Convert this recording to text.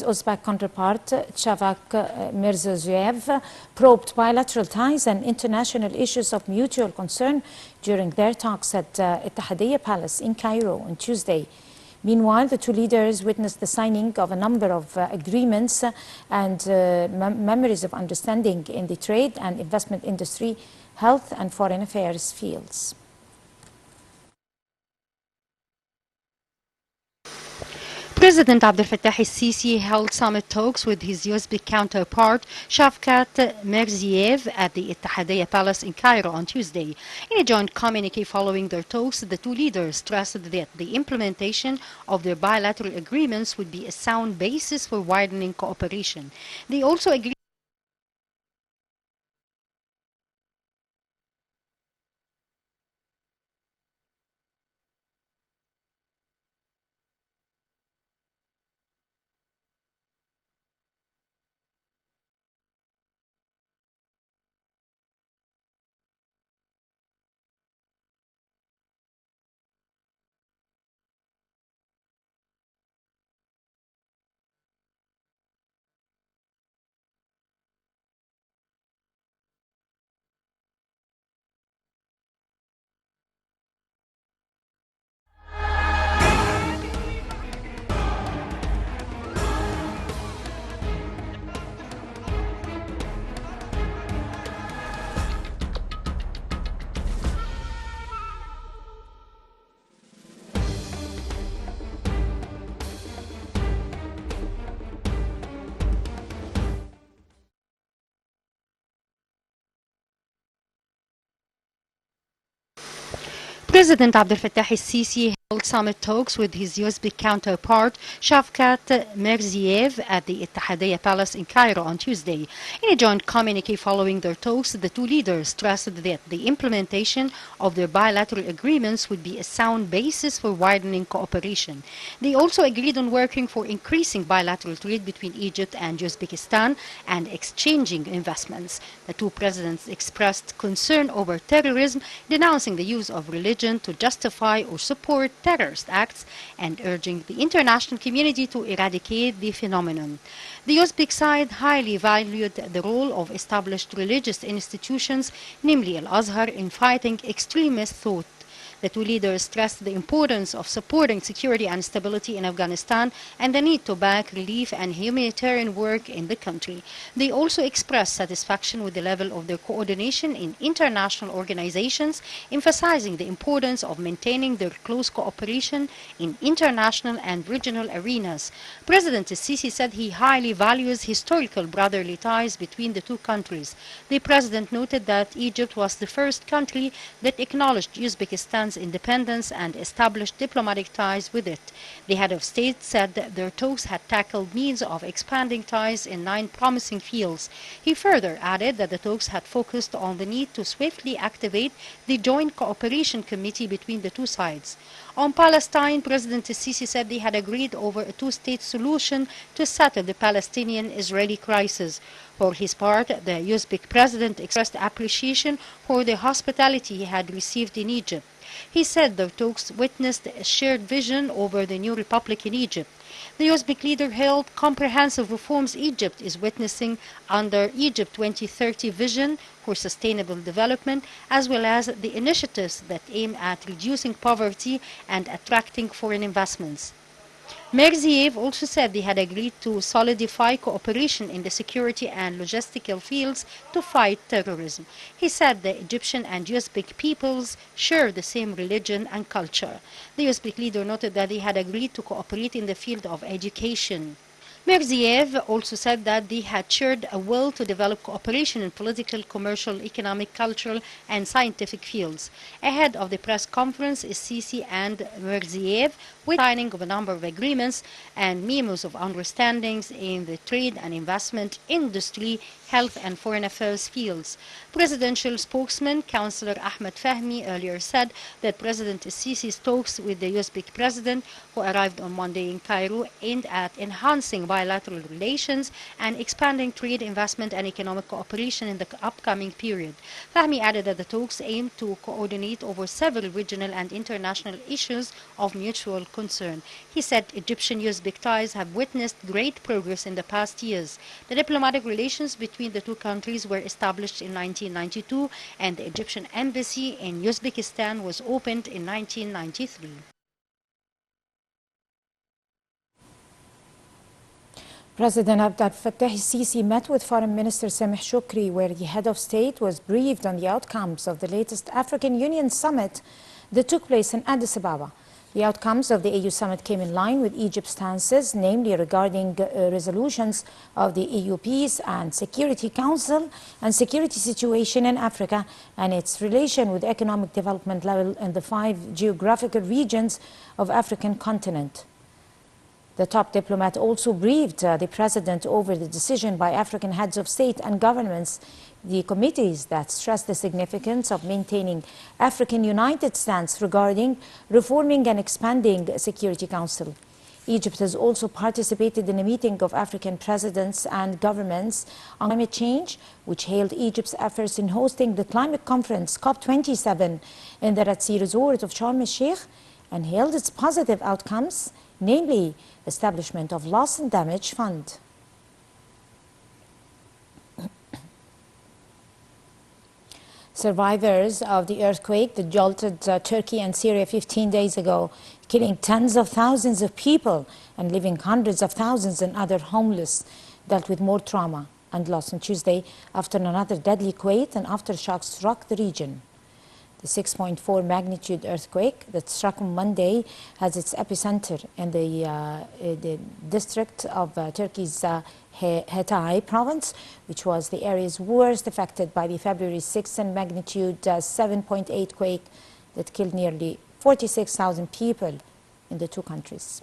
Uzbek counterpart Chavak Mirziyoyev probed bilateral ties and international issues of mutual concern during their talks at Ittihadiyya Palace in Cairo on Tuesday. Meanwhile, the two leaders witnessed the signing of a number of agreements and memories of understanding in the trade and investment industry, health and foreign affairs fields. President Abdel Fattah el-Sisi held summit talks with his Uzbek counterpart Shavkat Mirziyoyev at the Ittihadiyya Palace in Cairo on Tuesday. In a joint communique following their talks, the two leaders stressed that the implementation of their bilateral agreements would be a sound basis for widening cooperation. They also agreed President Abdel Fattah el-Sisi held summit talks with his Uzbek counterpart Shavkat Mirziyoyev at the Ittihadiyya Palace in Cairo on Tuesday. In a joint communique following their talks, the two leaders stressed that the implementation of their bilateral agreements would be a sound basis for widening cooperation. They also agreed on working for increasing bilateral trade between Egypt and Uzbekistan and exchanging investments. The two presidents expressed concern over terrorism, denouncing the use of religion to justify or support terrorist acts and urging the international community to eradicate the phenomenon. The Uzbek side highly valued the role of established religious institutions, namely Al-Azhar, in fighting extremist thought. The two leaders stressed the importance of supporting security and stability in Afghanistan and the need to back relief and humanitarian work in the country. They also expressed satisfaction with the level of their coordination in international organizations, emphasizing the importance of maintaining their close cooperation in international and regional arenas. President el-Sisi said he highly values historical brotherly ties between the two countries. The president noted that Egypt was the first country that acknowledged Uzbekistan's independence and established diplomatic ties with it. The head of state said that their talks had tackled means of expanding ties in 9 promising fields. He further added that the talks had focused on the need to swiftly activate the Joint Cooperation Committee between the two sides. On Palestine, President el-Sisi said they had agreed over a two-state solution to settle the Palestinian-Israeli crisis. For his part, the Uzbek president expressed appreciation for the hospitality he had received in Egypt. He said the talks witnessed a shared vision over the new republic in Egypt. The Uzbek leader hailed comprehensive reforms Egypt is witnessing under Egypt 2030 vision for sustainable development, as well as the initiatives that aim at reducing poverty and attracting foreign investments. Mirziyoyev also said they had agreed to solidify cooperation in the security and logistical fields to fight terrorism. He said the Egyptian and Uzbek peoples share the same religion and culture. The Uzbek leader noted that they had agreed to cooperate in the field of education. Mirziyoyev also said that they had shared a will to develop cooperation in political, commercial, economic, cultural, and scientific fields. Ahead of the press conference, el-Sisi and Mirziyoyev with signing of a number of agreements and memos of understandings in the trade and investment, industry, health and foreign affairs fields. Presidential spokesman Councillor Ahmed Fahmy earlier said that President el-Sisi's talks with the Uzbek president, who arrived on Monday in Cairo, aimed at enhancing bilateral relations and expanding trade, investment, and economic cooperation in the upcoming period. Fahmi added that the talks aim to coordinate over several regional and international issues of mutual concern. He said Egyptian-Uzbek ties have witnessed great progress in the past years. The diplomatic relations between the two countries were established in 1992, and the Egyptian embassy in Uzbekistan was opened in 1993. President Abdel Fattah el-Sisi met with Foreign Minister Sameh Shoukry, where the head of state was briefed on the outcomes of the latest African Union summit that took place in Addis Ababa. The outcomes of the AU summit came in line with Egypt's stances, namely regarding resolutions of the EU Peace and Security Council and security situation in Africa and its relation with economic development level in the 5 geographical regions of African continent. The top diplomat also briefed the president over the decision by African heads of state and governments, the committees that stress the significance of maintaining African united stance regarding reforming and expanding the Security Council. Egypt has also participated in a meeting of African presidents and governments on climate change, which hailed Egypt's efforts in hosting the climate conference COP27 in the Red Sea resort of Sharm el-Sheikh and hailed its positive outcomes, namely establishment of loss and damage fund. Survivors of the earthquake that jolted Turkey and Syria 15 days ago, killing tens of thousands of people and leaving hundreds of thousands and other homeless, dealt with more trauma and loss on Tuesday after another deadly quake and aftershocks struck the region. The 6.4 magnitude earthquake that struck on Monday has its epicenter in the district of Turkey's Hatay province, which was the area's worst affected by the February 6 and magnitude 7.8 quake that killed nearly 46,000 people in the two countries.